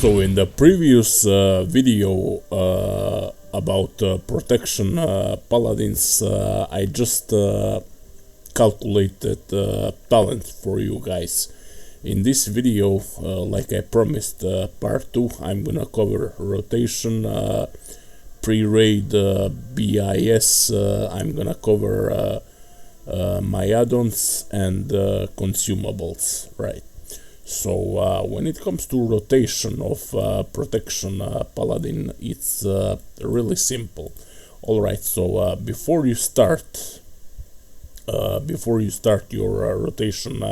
So in the previous video about protection paladins, I just calculated talent for you guys. In this video, like I promised, part 2, I'm gonna cover rotation, Preraid, BIS, I'm gonna cover my add-ons and consumables, right? So when it comes to rotation of protection paladin, it's really simple. Alright, so before you start your rotation,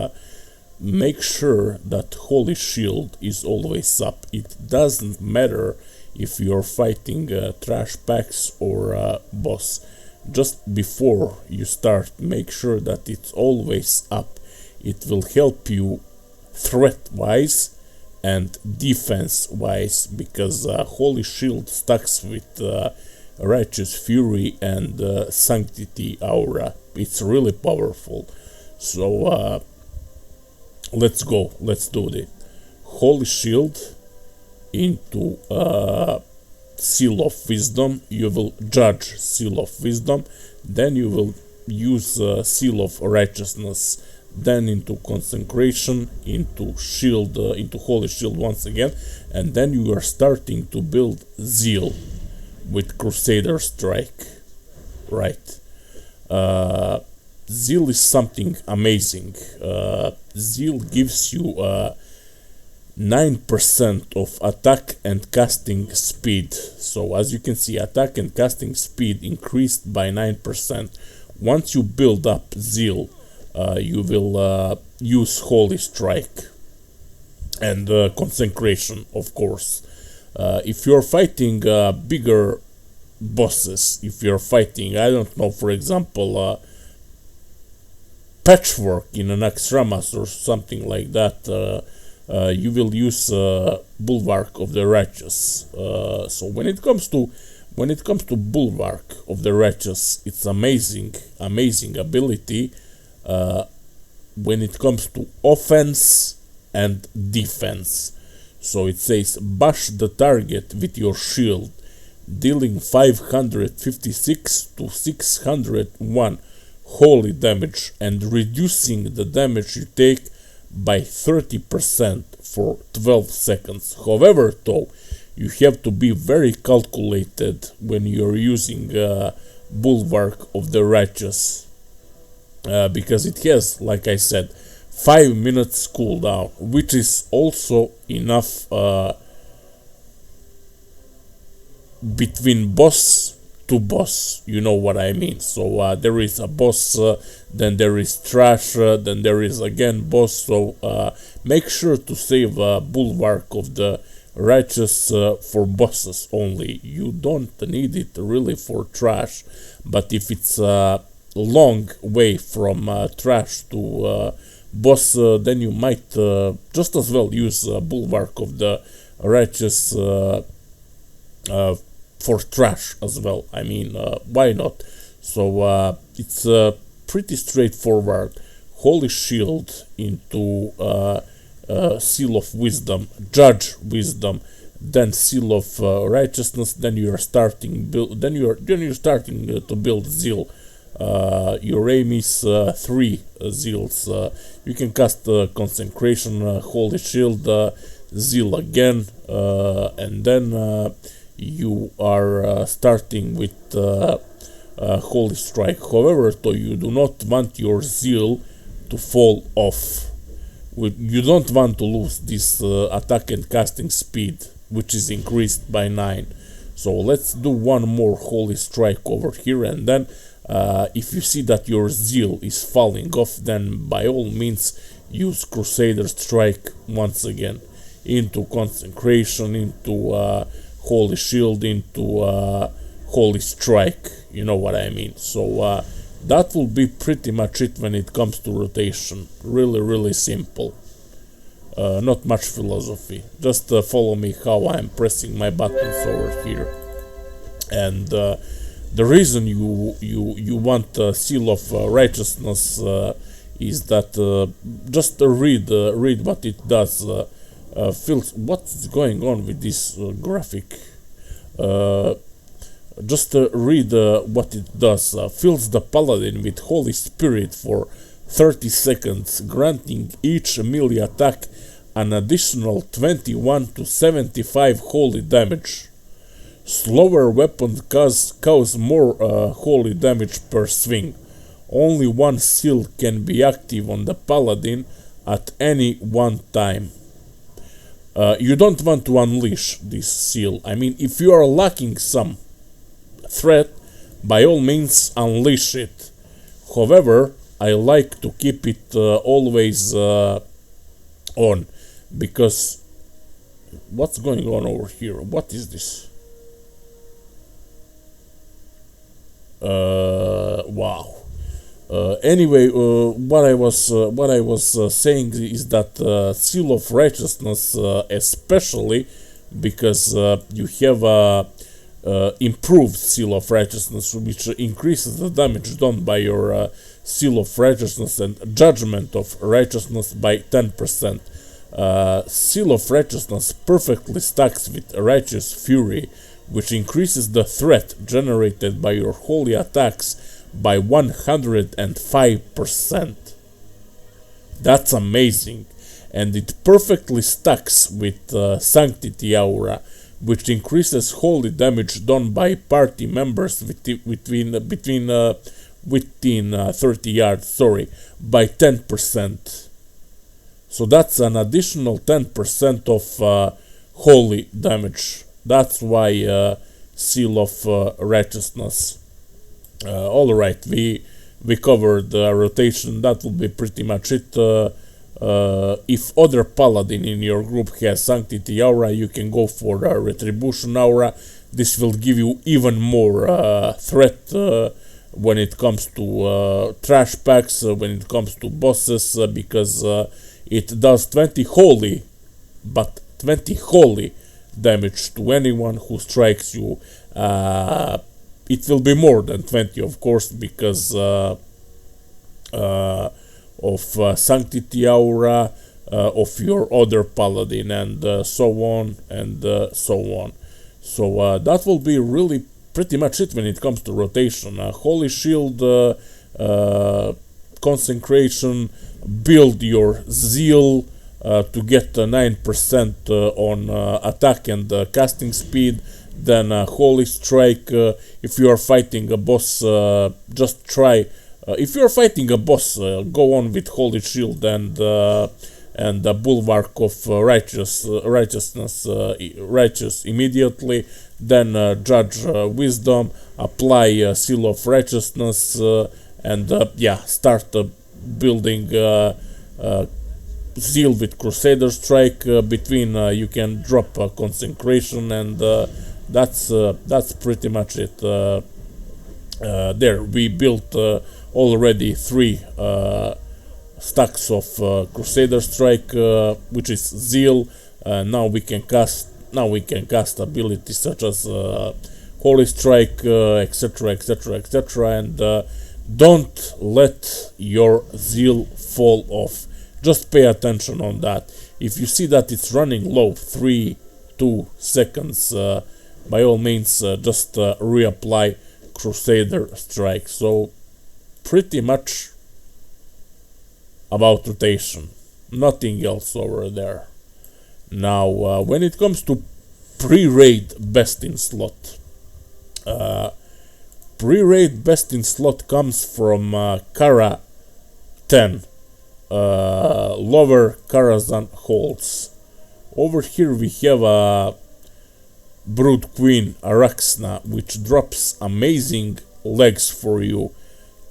make sure that Holy Shield is always up. It doesn't matter if you're fighting trash packs or boss. Just before you start, make sure that it's always up. It will help you threat-wise and defense-wise, because Holy Shield stacks with Righteous Fury and Sanctity Aura. It's really powerful. So let's go, let's do it. Holy Shield into Seal of Wisdom. You will judge Seal of Wisdom, then you will use Seal of Righteousness, then into Consecration, into Shield, into Holy Shield once again, and then you are starting to build Zeal with Crusader Strike, right? Zeal is something amazing. Zeal gives you 9% of attack and casting speed. So as you can see, attack and casting speed increased by 9%. Once you build up Zeal, you will use Holy Strike and Consecration, of course. If you're fighting bigger bosses, if you're fighting, I don't know, for example, Patchwork in an Axramas or something like that, you will use Bulwark of the Righteous. So when it comes to Bulwark of the Righteous, it's amazing ability when it comes to offense and defense. So it says bash the target with your shield, dealing 556 to 601 holy damage and reducing the damage you take by 30% for 12 seconds. However, though, you have to be very calculated when you're using Bulwark of the Righteous, because it has, like I said, 5 minutes cooldown, which is also enough between boss to boss, you know what I mean. So there is a boss, then there is trash, then there is again boss. So make sure to save Bulwark of the Righteous for bosses only. You don't need it really for trash, but if it's a long way from trash to boss, then you might just as well use Bulwark of the Righteous for trash as well. I mean, why not? So it's pretty straightforward. Holy Shield into Seal of Wisdom, Judge Wisdom, then Seal of Righteousness. Then you are starting then you're starting to build Zeal. Your aim is 3 Zeals. You can cast Consecration, Holy Shield, Zeal again, and then you are starting with Holy Strike. However, though, you do not want your Zeal to fall off. You don't want to lose this attack and casting speed, which is increased by 9. So let's do one more Holy Strike over here, and then if you see that your Zeal is falling off, then by all means use Crusader Strike once again into Consecration, into Holy Shield, into Holy Strike, you know what I mean. So that will be pretty much it when it comes to rotation. Really simple. Not much philosophy. Just follow me how I'm pressing my buttons over here. And the reason you want Seal of Righteousness is that just read what it does. fills. What's going on with this graphic? Just read what it does. Fills the Paladin with Holy Spirit for 30 seconds, granting each melee attack an additional 21 to 75 holy damage. Slower weapons cause more holy damage per swing. Only one seal can be active on the Paladin at any one time. You don't want to unleash this seal. I mean, if you are lacking some threat, by all means unleash it. However, I like to keep it always on, because what's going on over here? What is this? Wow. Anyway, what I was saying is that seal of righteousness, especially because you have a improved seal of righteousness, which increases the damage done by your seal of righteousness and judgment of righteousness by 10%. Seal of righteousness perfectly stacks with righteous fury, which increases the threat generated by your holy attacks by 105%. That's amazing. And it perfectly stacks with Sanctity Aura, which increases holy damage done by party members within 30 yards, by 10%. So that's an additional 10% of holy damage. That's why seal of righteousness. All right, we covered rotation. That will be pretty much it. If other paladin in your group has Sanctity Aura, you can go for Retribution Aura. This will give you even more threat when it comes to trash packs, when it comes to bosses, because it does 20 holy damage to anyone who strikes you. It will be more than 20, of course, because of Sanctity Aura, of your other paladin, and so on and so on. So that will be really pretty much it when it comes to rotation. Holy Shield, Consecration, build your Zeal to get 9% on attack and casting speed. Then Holy Strike. If you are fighting a boss, just try. If you are fighting a boss, go on with Holy Shield and the Bulwark of righteousness, righteous immediately. Then Judge Wisdom, apply Seal of Righteousness, and start building Zeal with Crusader Strike. Between you can drop Consecration, and that's pretty much it. There we built already 3 stacks of Crusader Strike, which is Zeal. Now we can cast abilities such as Holy Strike, etc., etc., etc. And don't let your Zeal fall off. Just pay attention on that. If you see that it's running low, 3-2 seconds, by all means just reapply Crusader Strike. So pretty much about rotation, nothing else over there. Now when it comes to Preraid best in slot, Preraid best in slot comes from Kara 10, lower Karazhan holds. Over here we have a Brood Queen Araxna, which drops amazing legs for you.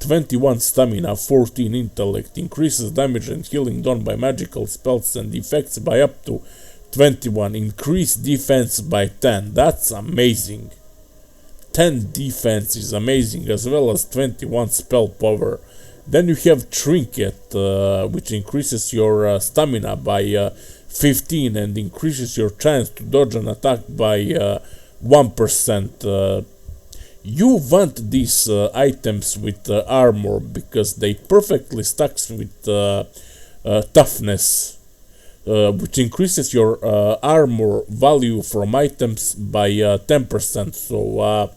21 stamina, 14 intellect, increases damage and healing done by magical spells and effects by up to 21, increase defense by 10. That's amazing. 10 defense is amazing, as well as 21 spell power. Then you have Trinket, which increases your stamina by 15 and increases your chance to dodge an attack by 1%. You want these items with armor because they perfectly stacks with toughness. which increases your armor value from items by 10%. So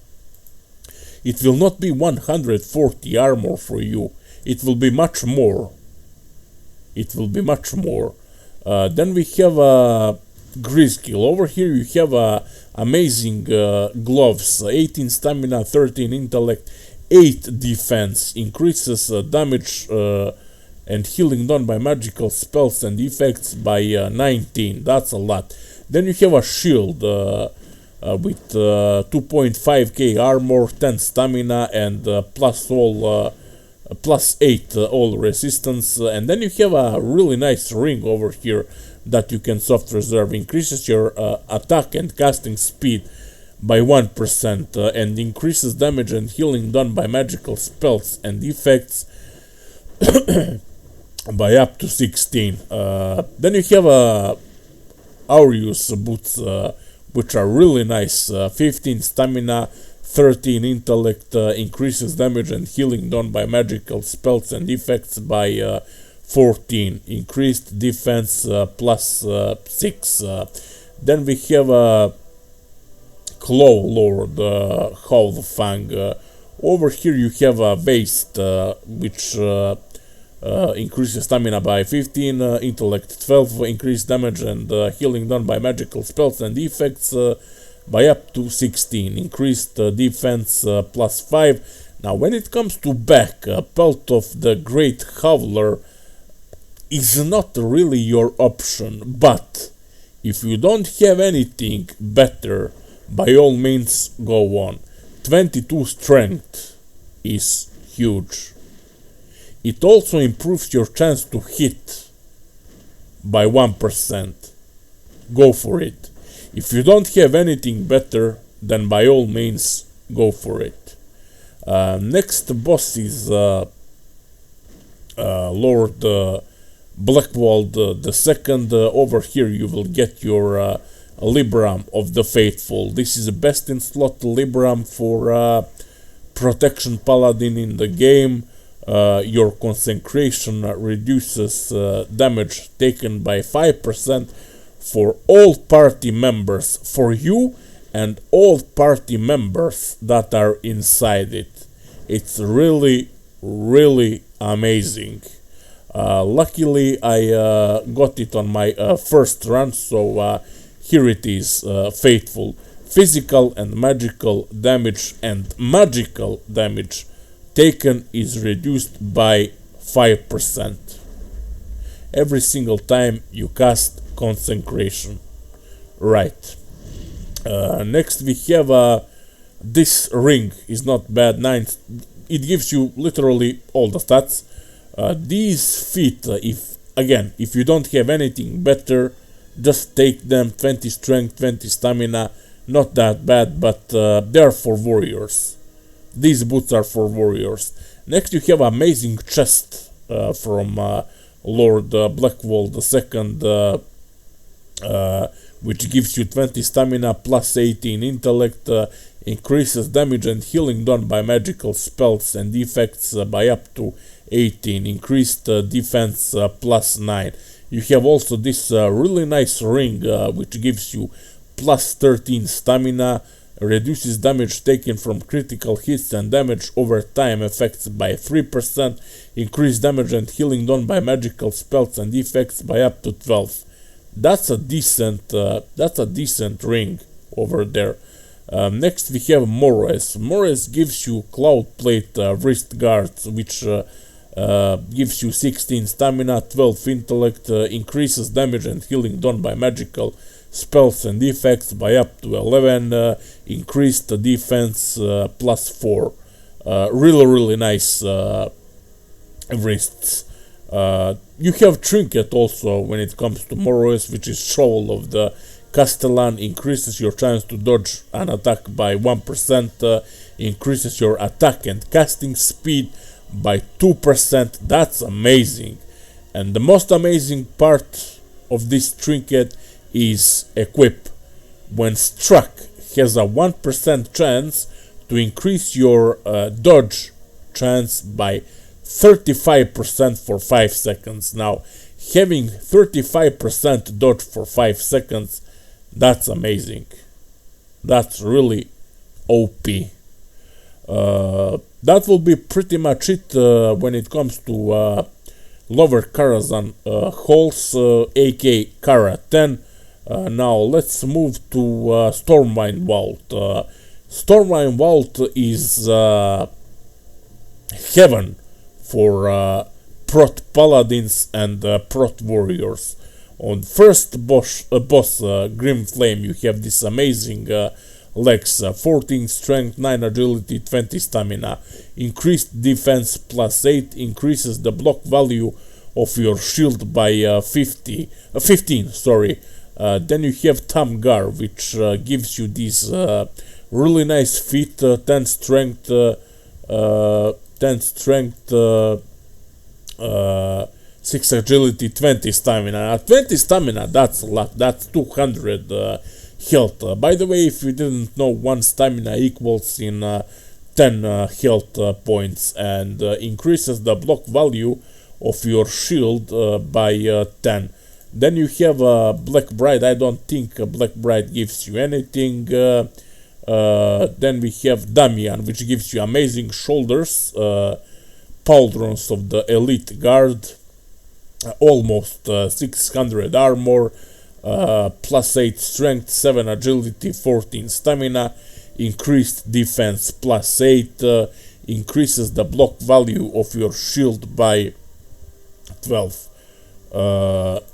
it will not be 140 armor for you. It will be much more. It will be much more. Then we have a grease skill. Over here you have amazing gloves. 18 stamina, 13 intellect, 8 defense. Increases damage and healing done by magical spells and effects by 19. That's a lot. Then you have a shield with 2.5k armor, 10 stamina, and plus 8 all resistance. And then you have a really nice ring over here that you can soft reserve. Increases your attack and casting speed by 1% and increases damage and healing done by magical spells and effects by up to 16. Then you have Aureus boots, which are really nice. 15 stamina, 13 intellect, increases damage and healing done by magical spells and effects by 14. Increased defense plus 6. Then we have Claw Lord, Howlfang. Over here you have a Waste, which increases stamina by 15, intellect 12, increased damage and healing done by magical spells and effects by up to 16, increased defense plus 5. Now when it comes to back, Pelt of the Great Howler is not really your option, but if you don't have anything better, by all means go on. 22 strength is huge. It also improves your chance to hit by 1%. Go for it. If you don't have anything better, then by all means go for it. Next boss is Lord Blackwald the Second. Over here you will get your Libram of the Faithful. This is the best in slot Libram for protection paladin in the game. Your consecration reduces damage taken by 5% for all party members, for you and all party members that are inside it. It's really, really amazing. Luckily I got it on my first run, so here it is. Faithful. Physical and magical damage and magical damage taken is reduced by 5% every single time you cast consecration. Right. Next we have this ring is not bad. 9. It gives you literally all the stats. These feet, if you don't have anything better, just take them. 20 strength, 20 stamina, not that bad, but they are for warriors. These boots are for warriors. Next you have amazing chest from Lord Blackwall II, which gives you 20 stamina plus 18 intellect, increases damage and healing done by magical spells and effects by up to 18, increased defense plus 9. You have also this really nice ring which gives you plus 13 stamina, reduces damage taken from critical hits and damage over time effects by 3%, increased damage and healing done by magical spells and effects by up to 12. That's a decent ring over there. Next we have Mores. Mores gives you cloud plate wrist guards, which gives you 16 stamina, 12 intellect, increases damage and healing done by magical spells and effects by up to 11, increased defense plus 4. Really nice wrists. You have Trinket also when it comes to Moros, which is Shovel of the Castellan, increases your chance to dodge an attack by 1%, increases your attack and casting speed by 2%. That's amazing. And the most amazing part of this trinket is equip. When struck, has a 1% chance to increase your dodge chance by 35% for 5 seconds. Now, having 35% dodge for 5 seconds, that's amazing. That's really OP. That will be pretty much it when it comes to lower Karazhan holes, AK Kara 10. Now let's move to Stormwind Vault. Stormwind Vault is heaven for Prot Paladins and Prot Warriors. On first boss Grim Flame, you have this amazing legs, 14 strength, 9 agility, 20 stamina, increased defense plus 8, increases the block value of your shield by 15, sorry. Then you have Tamgar, which gives you these really nice feet, 10 strength, 6 agility, 20 stamina. 20 stamina, that's a lot. That's 200 health. By the way, if you didn't know, 1 stamina equals in 10 health points, and increases the block value of your shield by 10. Then you have Black Bride. I don't think Black Bride gives you anything. Then we have Damian, which gives you amazing shoulders, pauldrons of the elite guard, almost 600 armor, plus 8 strength, 7 agility, 14 stamina, increased defense plus 8, increases the block value of your shield by 12.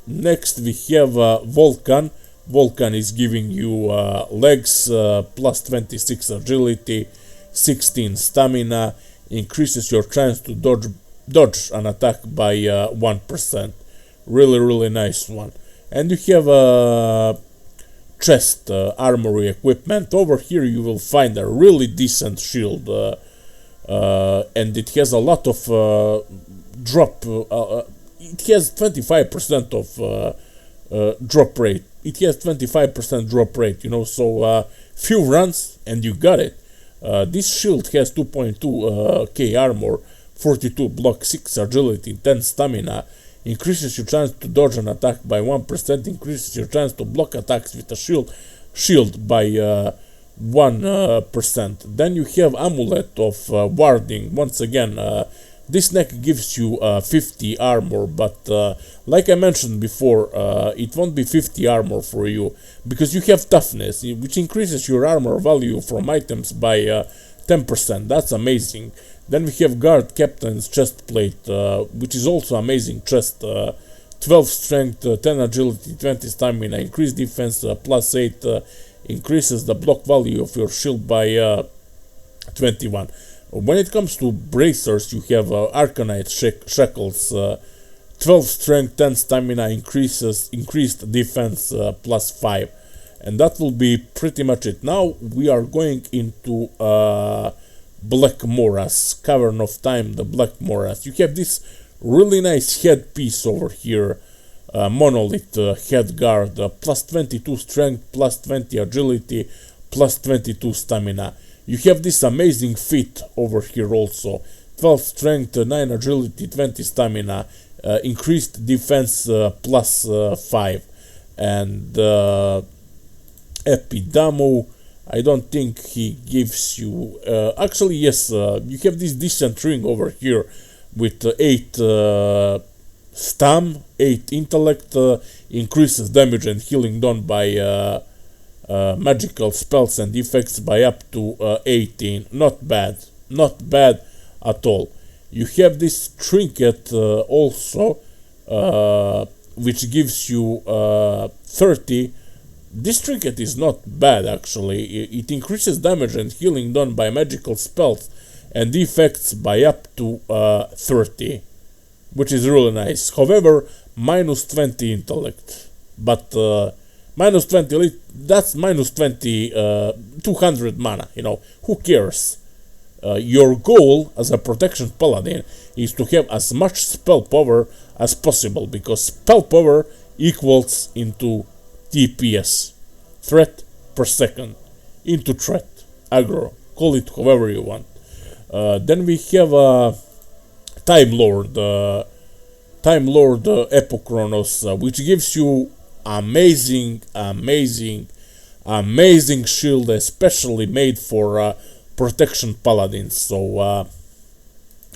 Next we have Volcan. Volcan is giving you legs, plus 26 agility, 16 stamina, increases your chance to dodge an attack by 1%. Really nice one. And you have chest armory equipment. Over here you will find a really decent shield, and it has a lot of drop. It has 25% of drop rate. It has 25% drop rate, you know, so few runs and you got it. This shield has 2.2k armor, 42 block, 6 agility, 10 stamina, increases your chance to dodge an attack by 1%, increases your chance to block attacks with a shield by 1%. Then you have Amulet of Warding. Once again, this neck gives you 50 armor, but like I mentioned before, it won't be 50 armor for you, because you have toughness, which increases your armor value from items by 10%. That's amazing. Then we have Guard Captain's chest plate, which is also amazing chest. 12 strength, 10 agility, 20 stamina, increased defense plus 8, increases the block value of your shield by 21. When it comes to bracers, you have Arcanite shackles, 12 strength, 10 stamina, increased defense plus 5. And that will be pretty much it. Now we are going into Black Morass, Cavern of Time, the Black Morass. You have this really nice headpiece over here, monolith head guard, plus 22 strength, plus 20 agility, plus 22 stamina. You have this amazing feat over here also, 12 strength, 9 agility, 20 stamina, increased defense plus 5. And Epidamo, I don't think he gives you, actually yes, you have this decent ring over here with 8 stam, 8 intellect, increases damage and healing done by magical spells and effects by up to 18. Not bad at all. You have this trinket also, which gives you 30. This trinket is not bad actually. It increases damage and healing done by magical spells and effects by up to 30, which is really nice. However, minus 20 intellect, but minus 20, that's minus 20, 200 mana, you know, who cares? Your goal as a protection paladin is to have as much spell power as possible, because spell power equals into TPS, threat per second, into threat, aggro, call it however you want. Then we have a Time Lord Time Lord Epochronos, which gives you amazing shield, especially made for protection paladins. So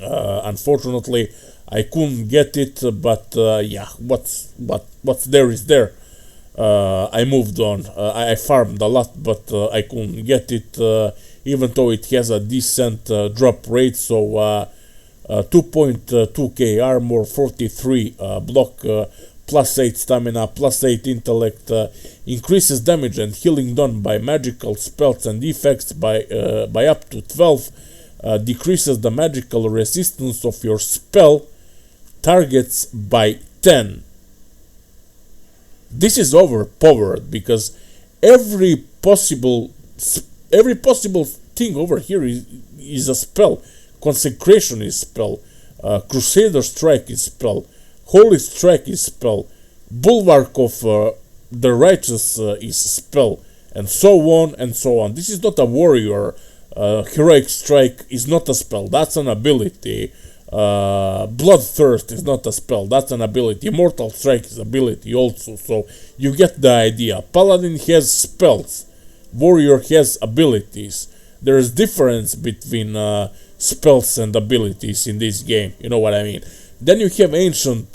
unfortunately I couldn't get it, but yeah, what's there is there. I moved on. I farmed a lot, but I couldn't get it, even though it has a decent drop rate. So 2.2k armor, 43 block, plus 8 stamina, plus 8 intellect, increases damage and healing done by magical spells and effects by up to 12, decreases the magical resistance of your spell targets by 10. This is overpowered because every possible thing over here is a spell. Consecration is spell, Crusader Strike is spell, Holy Strike is spell, Bulwark of the Righteous is spell, and so on and so on. This is not a warrior. Heroic Strike is not a spell, that's an ability. Bloodthirst is not a spell, that's an ability. Immortal Strike is ability also, so you get the idea. Paladin has spells, warrior has abilities. There is difference between spells and abilities in this game, you know what I mean. Then you have Ancient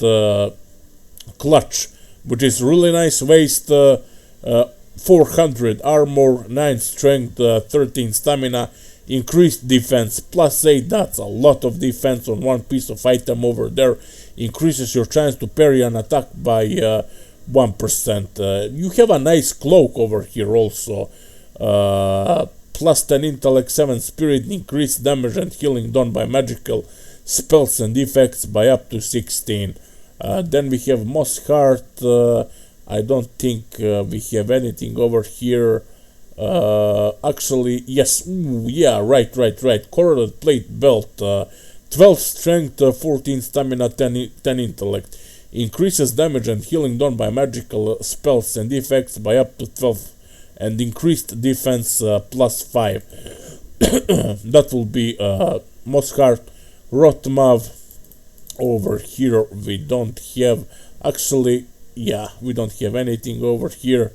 Clutch, which is really nice. Waste 400 armor, 9 strength, 13 stamina, increased defense, plus 8, that's a lot of defense on one piece of item over there. Increases your chance to parry an attack by 1%. You have a nice cloak over here also. Plus 10 intellect, 7 spirit, increased damage and healing done by magical spells and effects by up to 16. Then we have Moss Heart. I don't think we have anything over here. Actually, yes, yeah, right. Corroded plate belt, 12 strength, 14 stamina, 10 intellect. Increases damage and healing done by magical spells and effects by up to 12. And increased defense plus 5. That will be Moss Heart. Rotmav. Over here we don't have, actually, yeah, we don't have anything over here.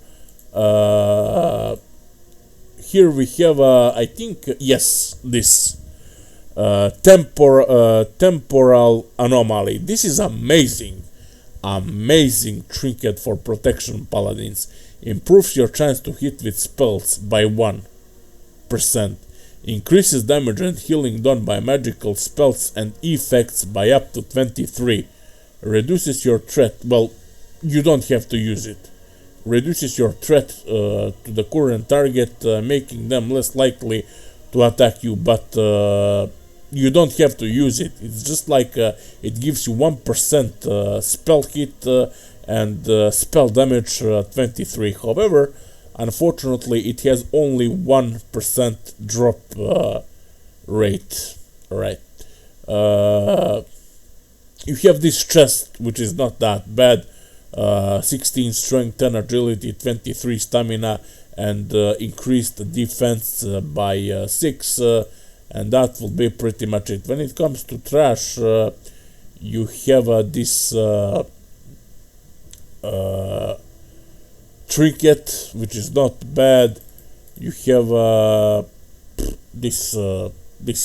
Here we have, I think, yes, this temporal anomaly. This is amazing trinket for protection paladins. Improves your chance to hit with spells by 1%. Increases damage and healing done by magical spells and effects by up to 23. Reduces your threat, well, you don't have to use it. Reduces your threat to the current target, making them less likely to attack you, but you don't have to use it. It's just like it gives you 1% spell hit and spell damage 23. However, unfortunately, it has only 1% drop rate. Right. You have this chest, which is not that bad. 16 strength, 10 agility, 23 stamina, and increased defense by 6. And that will be pretty much it. When it comes to trash, you have this trinket, which is not bad. You have this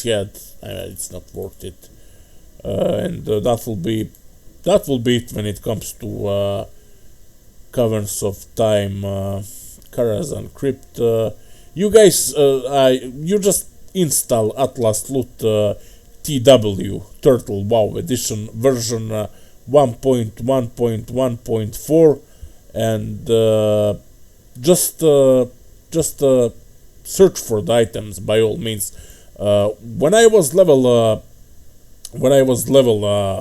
head. It's not worth it, and that will be it when it comes to Caverns of Time, Karazhan Crypt. You guys, you just install Atlas Loot TW Turtle WoW Edition version 1.1.1.4, and just search for the items by all means. When I was level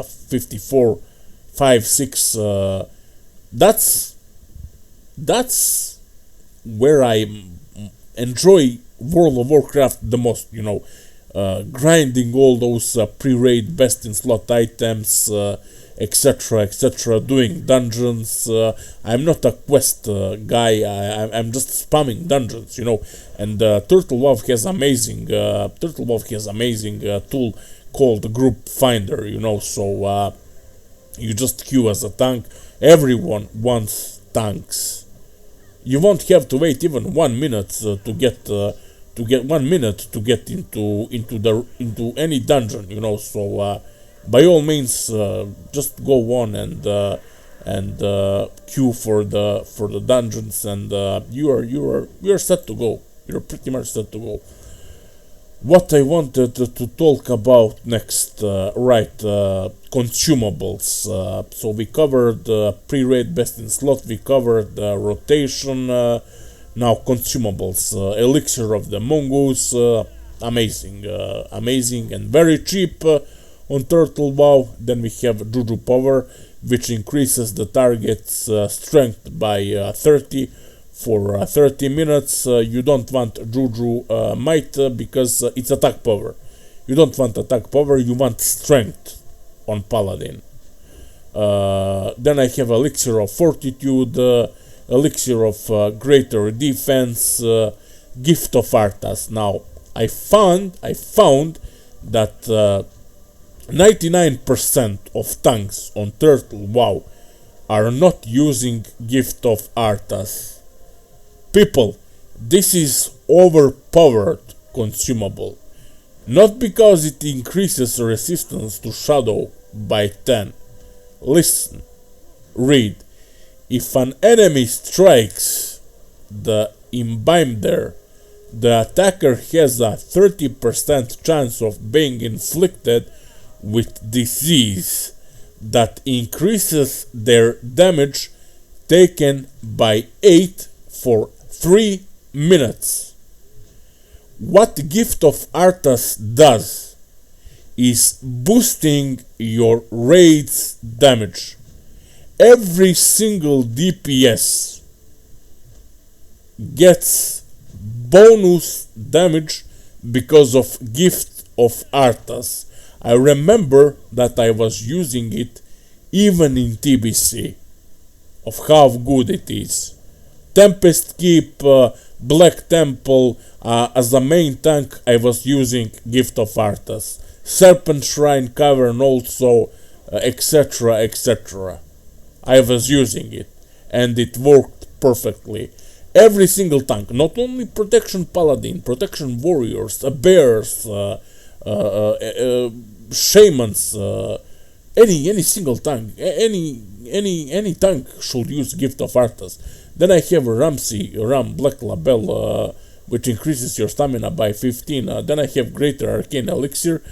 54, 5, 6, that's where I enjoy World of Warcraft the most, you know, grinding all those pre-raid best in slot items, etc, doing dungeons. I'm not a quest guy. I'm just spamming dungeons, you know. And Turtle WoW has amazing tool called Group Finder, you know. So You just queue as a tank. Everyone wants tanks. You won't have to wait even 1 minute to get 1 minute to get into any dungeon, you know. So by all means, just go on and queue for the dungeons, and you're set to go. You're pretty much set to go. What I wanted to talk about next, consumables. So we covered pre-raid best in slot, we covered rotation, now consumables. Elixir of the mongoose, amazing and very cheap on Turtle WoW. Then we have Juju Power, which increases the target's strength by 30 for 30 minutes. You don't want Juju Might because it's attack power. You don't want attack power, you want strength on Paladin. Then I have Elixir of Fortitude, Elixir of Greater Defense, Gift of Arthas. Now, I found that 99% of tanks on Turtle WoW are not using Gift of Arthas. People, this is overpowered consumable. Not because it increases resistance to shadow by 10. Listen, read. If an enemy strikes the imbinder, the attacker has a 30% chance of being inflicted with disease that increases their damage taken by 8 for 3 minutes. What Gift of Arthas does is boosting your raid's damage. Every single DPS gets bonus damage because of Gift of Arthas. I remember that I was using it even in TBC, of how good it is. Tempest Keep, Black Temple, as a main tank I was using Gift of Arthas. Serpent Shrine Cavern also, etc, etc. I was using it, and it worked perfectly. Every single tank, not only Protection Paladin, Protection Warriors, Bears, Shamans, any single tank, any tank should use Gift of Arthas. Then I have Ram Black Label, which increases your stamina by 15. Then I have Greater Arcane Elixir,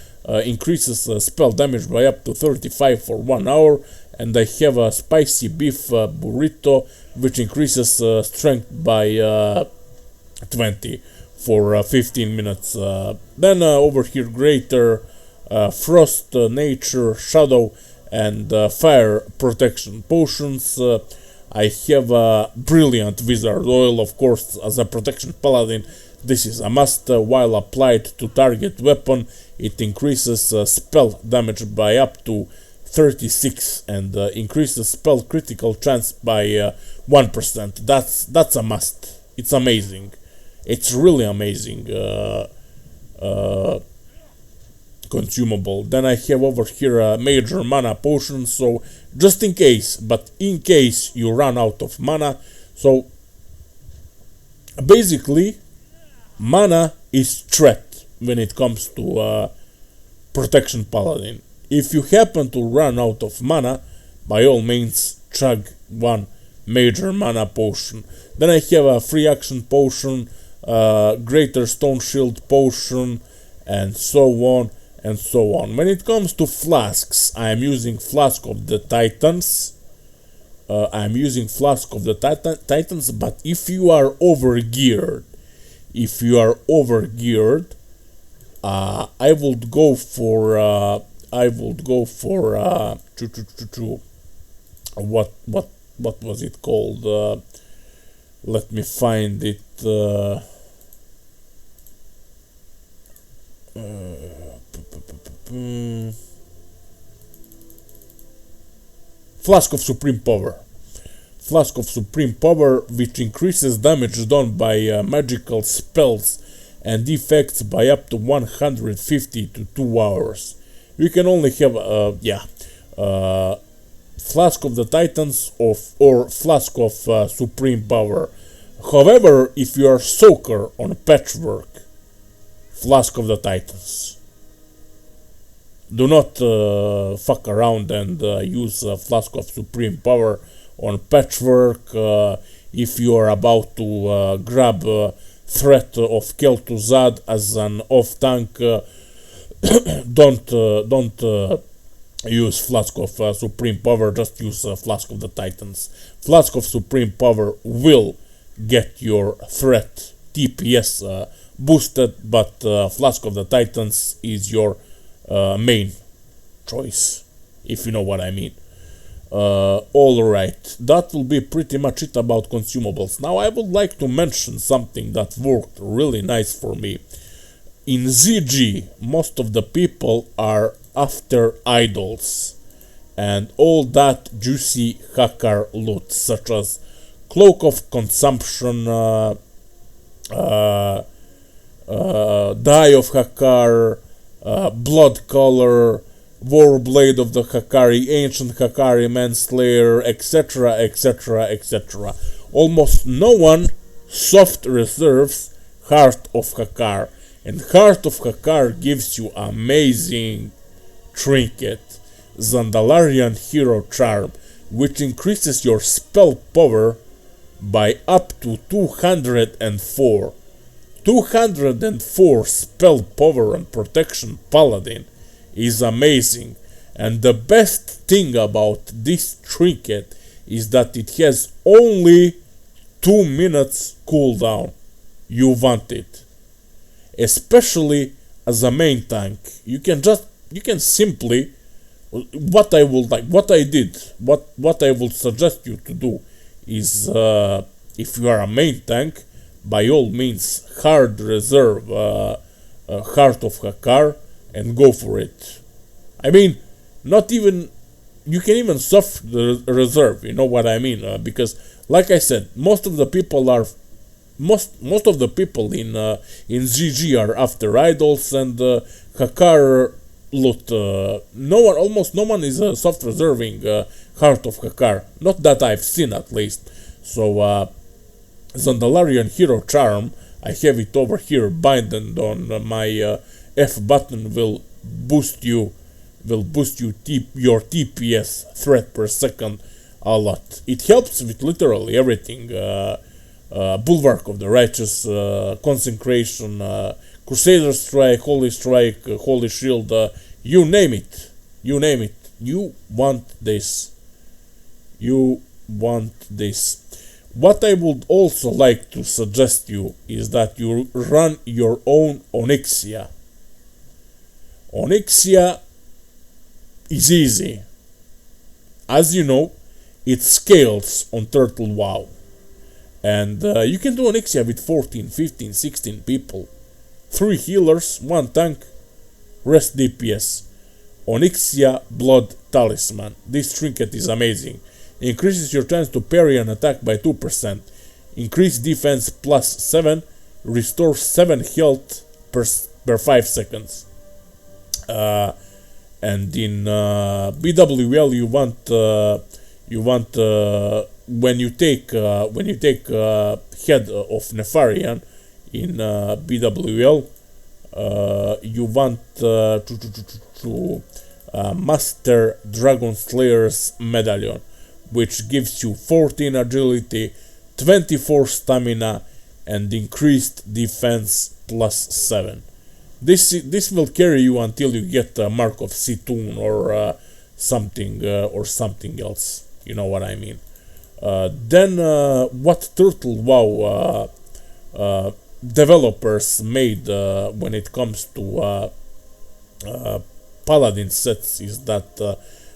increases spell damage by up to 35 for 1 hour. And I have a Spicy Beef Burrito, which increases strength by 20 for 15 minutes. Then over here, Greater Frost, Nature, Shadow, and Fire Protection Potions. I have a Brilliant Wizard Oil, of course, as a Protection Paladin. This is a must. While applied to target weapon, it increases spell damage by up to 36 and increases spell critical chance by 1%. That's a must. It's amazing. It's really amazing consumable. Then I have over here a major mana potion, so just in case, but in case you run out of mana. So basically mana is threat when it comes to Protection Paladin. If you happen to run out of mana, by all means chug one major mana potion. Then I have a free action potion, Greater Stone Shield potion, and so on and so on. When it comes to flasks, I am using Flask of the Titans. But if you are overgeared, I would go for what was it called? Let me find it. Flask of Supreme Power. Flask of Supreme Power, which increases damage done by magical spells and effects by up to 150 to 2 hours. You can only have Flask of the Titans or Flask of Supreme Power. However, if you are Soaker on Patchwork, Flask of the Titans. Do not fuck around and use Flask of Supreme Power on Patchwork. If you are about to grab Threat of Kel'Thuzad as an off-tank, don't use Flask of Supreme Power, just use Flask of the Titans. Flask of Supreme Power will get your threat TPS boosted, but Flask of the Titans is your main choice, if you know what I mean. Alright, that will be pretty much it about consumables. Now I would like to mention something that worked really nice for me. In ZG, most of the people are after idols and all that juicy hacker loot, such as Cloak of Consumption, Die of Hakkar, Blood Color, Warblade of the Hakkari, Ancient Hakkari, Manslayer, etc, etc, etc. Almost no one soft reserves Heart of Hakkar, and Heart of Hakkar gives you amazing trinket, Zandalarian Hero Charm, which increases your spell power by up to 204. 204 spell power and protection Paladin is amazing, and the best thing about this trinket is that it has only 2 minutes cooldown. You want it, especially as a main tank. You can simply, what I will suggest you to do is, if you are a main tank, by all means hard reserve Heart of Hakkar and go for it. I mean, not even, you can even soft reserve, you know what I mean, because like I said, most of the people in ZG are after idols and Hakkar loot. Almost no one is soft reserving Heart of Hakkar, not that I've seen at least. So Zandalarian Hero Charm, I have it over here binded on my F button, will boost your TPS threat per second a lot. It helps with literally everything. Bulwark of the Righteous, Consecration, Crusader Strike, Holy Shield, you name it. You want this. What I would also like to suggest you is that you run your own Onyxia. Onyxia is easy. As you know, it scales on Turtle WoW. And you can do Onyxia with 14, 15, 16 people. 3 healers, 1 tank, rest DPS. Onyxia Blood Talisman. This trinket is amazing. Increases your chance to parry an attack by 2%. Increase defense plus 7. Restores 7 health per 5 seconds. And in BWL you want when you take Head of Nefarian in BWL, you want to master Dragon Slayer's Medallion, which gives you 14 agility, 24 stamina, and increased defense plus 7. This will carry you until you get a Mark of Situn or something else. You know what I mean. Then what Turtle WoW developers made when it comes to Paladin sets is that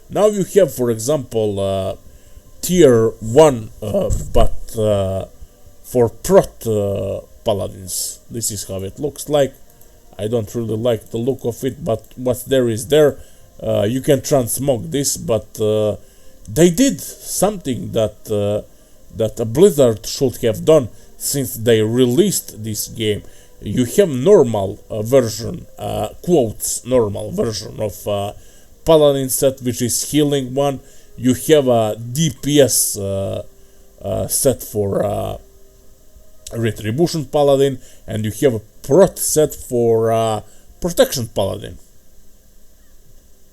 now you have, for example, tier 1 but for Prot Paladins. This is how it looks like. I don't really like the look of it, but what's there is there. You can transmog this, but they did something that a Blizzard should have done since they released this game. You have normal version, quotes normal version of Paladin set, which is healing one. You have a DPS set for Retribution Paladin, and you have a Prot set for Protection Paladin.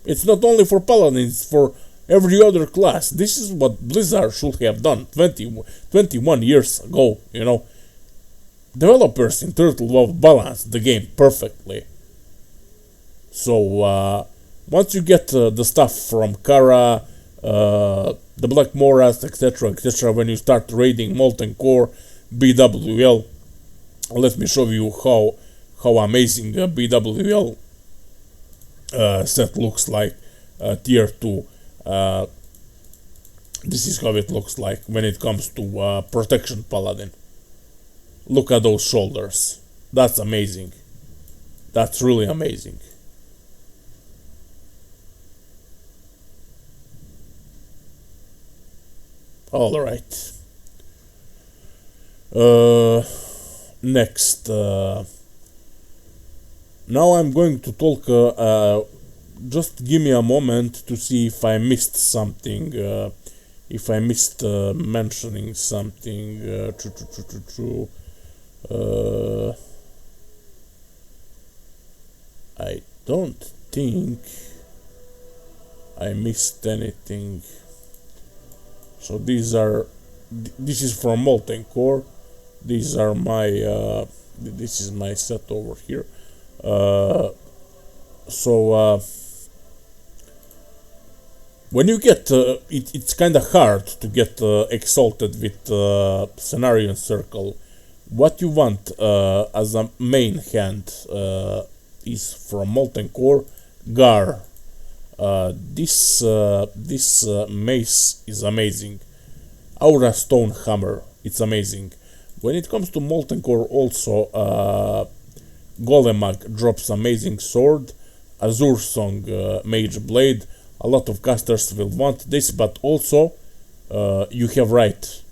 It's not only for Paladin, it's for every other class. This is what Blizzard should have done 21 years ago, you know. Developers in Turtle WoW balanced the game perfectly. So, once you get the stuff from Kara, the Black Moras, etc., etc., when you start raiding Molten Core, BWL, let me show you how amazing BWL set looks like, tier 2. This is how it looks like when it comes to Protection Paladin. Look at those shoulders. That's amazing. That's really amazing. Alright. Next. Now I'm going to talk. Just give me a moment to see if I missed something. If I missed mentioning something. I don't think I missed anything. So this is from Molten Core. These are my this is my set over here. When you get it's kind of hard to get exalted with Scenario Circle. What you want as a main hand is from Molten Core, Gar. This mace is amazing. Aura Stone Hammer, it's amazing. When it comes to Molten Core also, Golemag drops amazing sword, Azure Song Mage Blade. A lot of casters will want this, but also you have right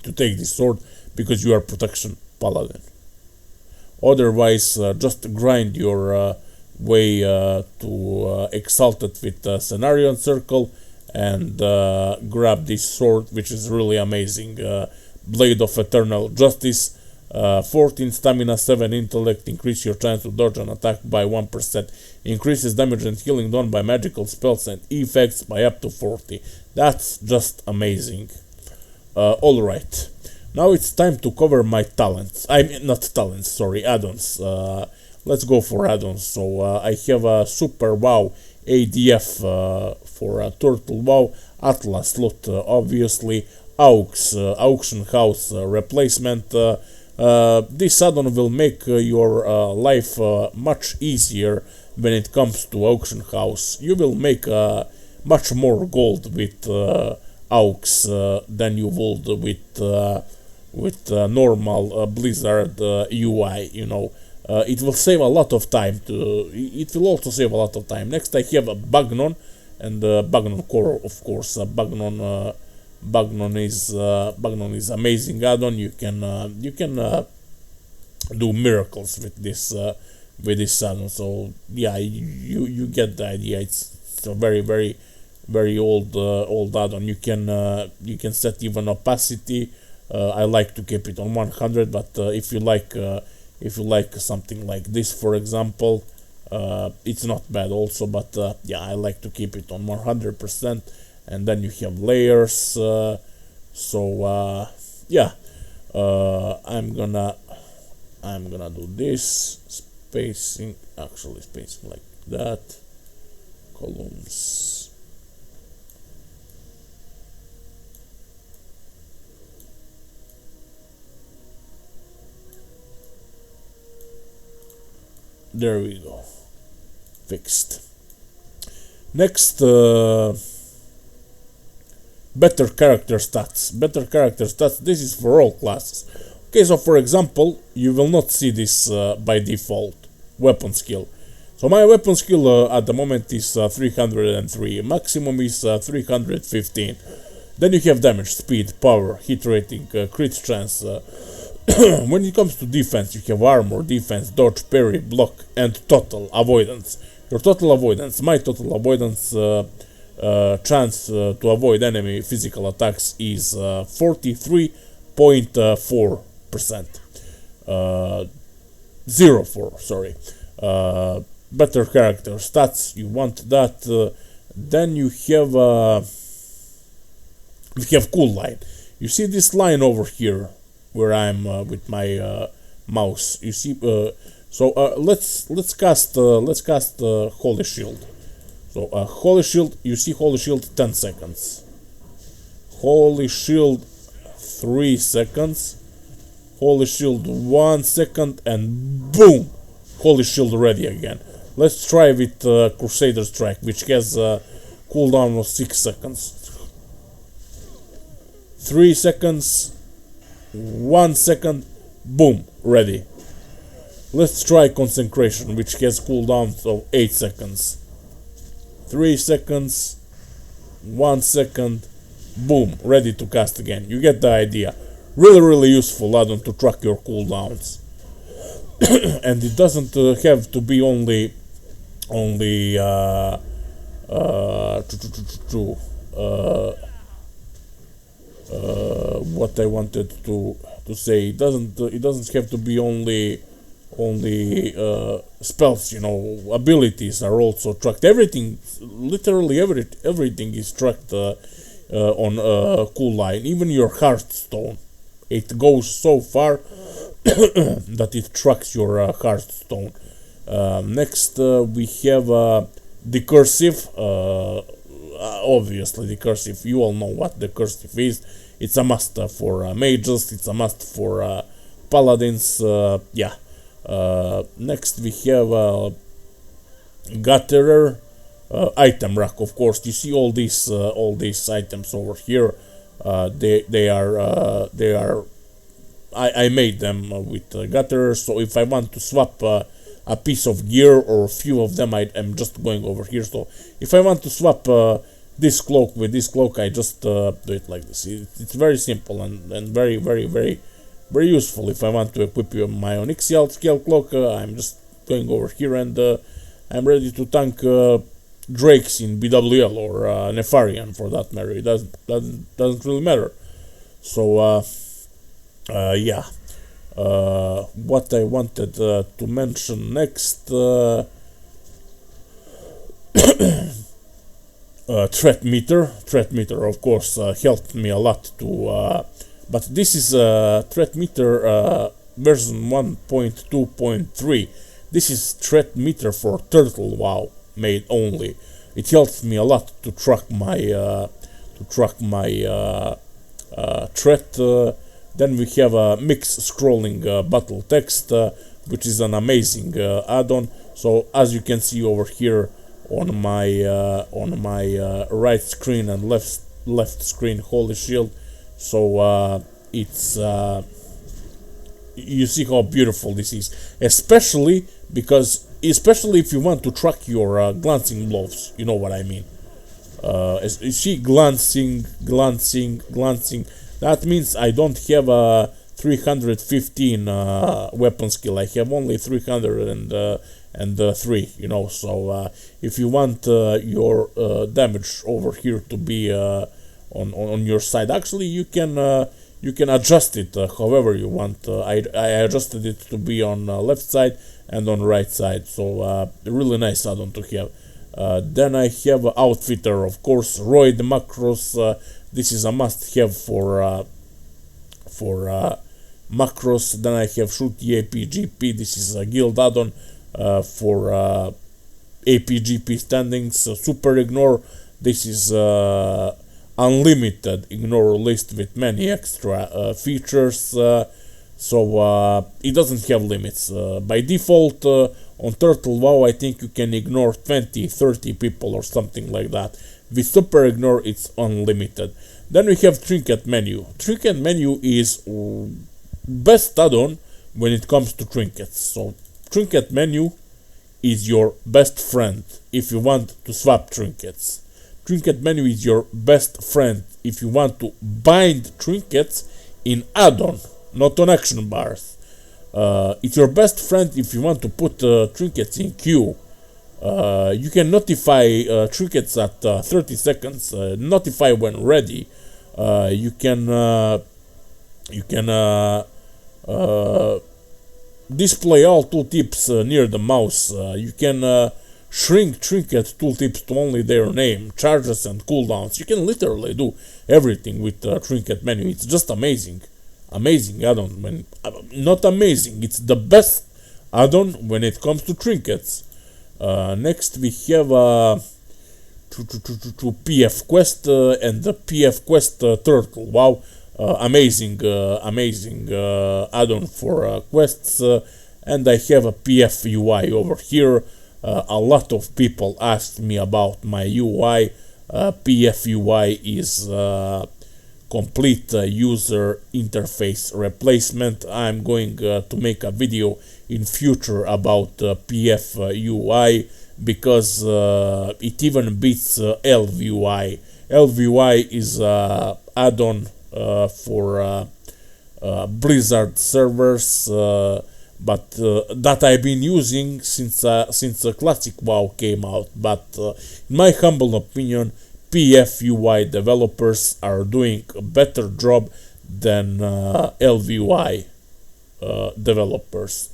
to take this sword because you are Protection Paladin. Otherwise, just grind your way to Exalted with Scenario Circle and grab this sword, which is really amazing. Blade of Eternal Justice, 14 stamina, 7 intellect, increase your chance to dodge an attack by 1%, increases damage and healing done by magical spells and effects by up to 40. That's just amazing. Alright, now it's time to cover my talents. I mean, not talents, sorry, add-ons. Let's go for add-ons. So I have a Super WoW ADF for Turtle WoW, Atlas Loot, obviously, AUX, Auction House replacement. This add-on will make your life much easier when it comes to Auction House. You will make much more gold with AUX than you would with normal Blizzard UI, you know. It will save a lot of time. It will also save a lot of time. Next I have a Bagnon and Bagnon Core, of course. Bagnon is amazing add-on. You can do miracles with this add-on. So yeah, you get the idea. It's a very old add-on. You can set even opacity. I like to keep it on 100, but if you like something like this, for example, it's not bad also. But yeah, I like to keep it on 100%. And then you have layers. Yeah, I'm gonna do this spacing. Actually, spacing like that. Columns. There we go. Fixed. Next, better character stats. Better character stats. This is for all classes. Okay, so for example, you will not see this by default. Weapon skill. So my weapon skill at the moment is 303. Maximum is 315. Then you have damage, speed, power, hit rating, crit chance. When it comes to defense, you have armor, defense, dodge, parry, block, and total avoidance. Your total avoidance, my total avoidance chance to avoid enemy physical attacks is 43.4%. 04, sorry. Better character stats, you want that. Then you have we have cool line. You see this line over here where I'm with my mouse. You see, so let's cast Holy Shield. So Holy Shield, you see Holy Shield 10 seconds. Holy Shield 3 seconds. Holy Shield 1 second, and boom! Holy Shield ready again. Let's try with Crusader Strike, which has a cooldown of 6 seconds. 3 seconds, 1 second, boom, ready. Let's try Consecration, which has cooldowns of 8 seconds. 3 seconds, 1 second, boom, ready to cast again. You get the idea. Really useful add-on to track your cooldowns. And it doesn't have to be only what I wanted to say. It doesn't have to be only spells, you know. Abilities are also tracked. Everything, literally everything is tracked on cool line. Even your Hearthstone, it goes so far that it tracks your Hearthstone. Next we have the cursive. Obviously the cursive, you all know what the cursive is. It's a must for mages, it's a must for paladins. Yeah. Next we have Gutterer, item rack. Of course, you see all these items over here. They are I made them with Gutterer. So if I want to swap a piece of gear or a few of them, I'm just going over here. So if I want to swap this cloak with this cloak, I just do it like this. It's very simple and very useful. If I want to equip my Onyxial scale cloak, I'm just going over here and I'm ready to tank Drakes in BWL or Nefarian for that matter. It doesn't really matter. So yeah. What I wanted to mention next, threat meter. Threat meter, of course, helped me a lot to. But this is threat meter version 1.2.3. This is threat meter for Turtle WoW made only. It helps me a lot to track my threat. Then we have a mix scrolling battle text, which is an amazing add-on. So as you can see over here on my right screen and left screen, Holy Shield. So it's you see how beautiful this is, especially if you want to track your glancing blows. You know what I mean. You see glancing. That means I don't have a 315 weapon skill. I have only 303. You know. So if you want your damage over here to be on your side, actually you can adjust it however you want. I adjusted it to be on left side and on right side. So really nice add-on to have. Then I have Outfitter, of course, Roid macros. This is a must-have for macros. Then I have Shoot APGP. This is a guild add-on for APGP standings. Super Ignore. This is unlimited ignore list with many extra features. So it doesn't have limits. By default, on Turtle WoW, I think you can ignore 20-30 people or something like that. With Super Ignore, it's unlimited. Then we have Trinket Menu. Trinket Menu is best add-on when it comes to trinkets. So Trinket Menu is your best friend if you want to swap trinkets. Trinket Menu is your best friend if you want to bind trinkets in add-on, not on action bars. It's your best friend if you want to put trinkets in queue. You can notify Trinkets at 30 seconds. Notify when ready. You can display all tooltips near the mouse. You can shrink Trinket tooltips to only their name, charges and cooldowns. You can literally do everything with Trinket menu. It's just amazing. Amazing add-on. When not amazing, it's the best add-on when it comes to Trinkets. Next we have PF Quest and the PF Quest Turtle. Wow, amazing add-on for quests. And I have a PF UI over here. A lot of people asked me about my UI. PF UI is complete user interface replacement. I'm going to make a video in future about PF UI because it even beats LVUI. LVUI is add-on for Blizzard servers, but that I've been using since Classic WoW came out. But in my humble opinion, PF UI developers are doing a better job than LVUI developers.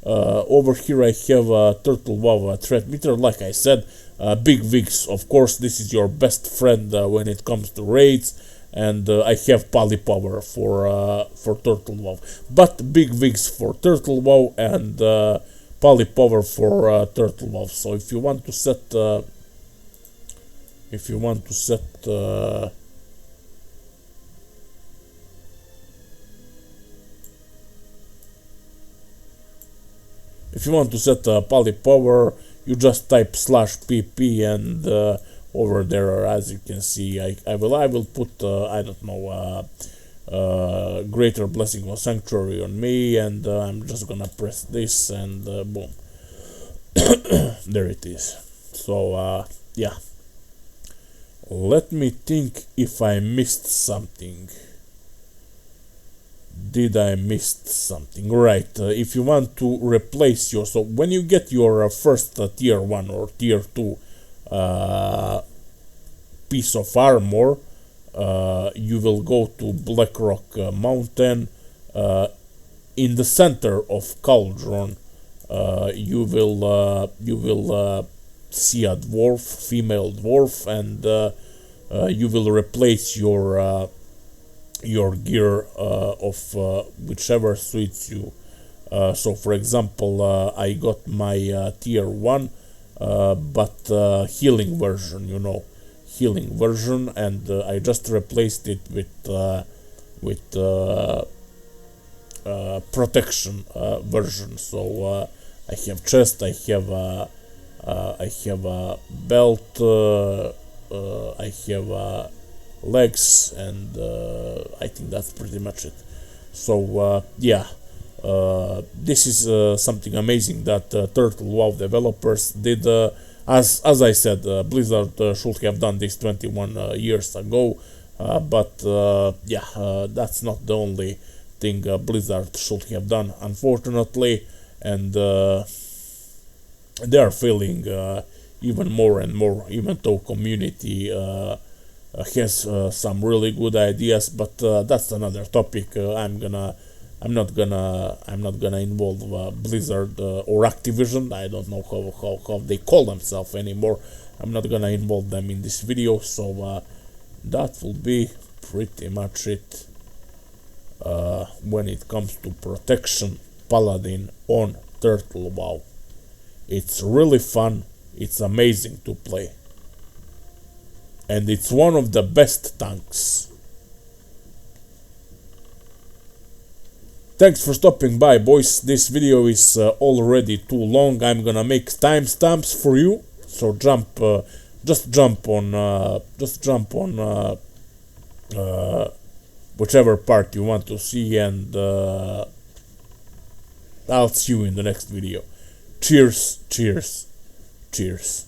Over here I have a Turtle WoW threat meter. Like I said, Big Wigs, of course, this is your best friend when it comes to raids, and I have Polypower for Turtle WoW. But Big Wigs for Turtle WoW and Polypower for Turtle WoW. So if you want to set if you want to set Polypower, you just type /pp, and over there, as you can see, I will put I don't know, Greater Blessing of Sanctuary on me, and I'm just gonna press this, and boom, there it is. So yeah, let me think if I missed something. Did I miss something? Right, if you want to replace your, so when you get your first tier 1 or tier 2 piece of armor, you will go to Blackrock Mountain. In the center of Cauldron, you will see a dwarf, female dwarf, and you will replace your gear of whichever suits you. So for example, I got my tier 1 but healing version, and I just replaced it with protection version. So I have chest, I have a belt, I have legs, and I think that's pretty much it. So yeah, this is something amazing that Turtle WoW developers did. As I said, Blizzard should have done this 21 years ago, but yeah, that's not the only thing Blizzard should have done, unfortunately, and they are failing even more and more, even though community has some really good ideas, but that's another topic. I'm not gonna involve Blizzard or Activision. I don't know how they call themselves anymore. I'm not gonna involve them in this video. So that will be pretty much it when it comes to protection Paladin on Turtle WoW. It's really fun. It's amazing to play. And it's one of the best tanks. Thanks for stopping by, boys. This video is already too long. I'm gonna make timestamps for you. So just jump on whichever part you want to see, and I'll see you in the next video. Cheers, cheers, cheers.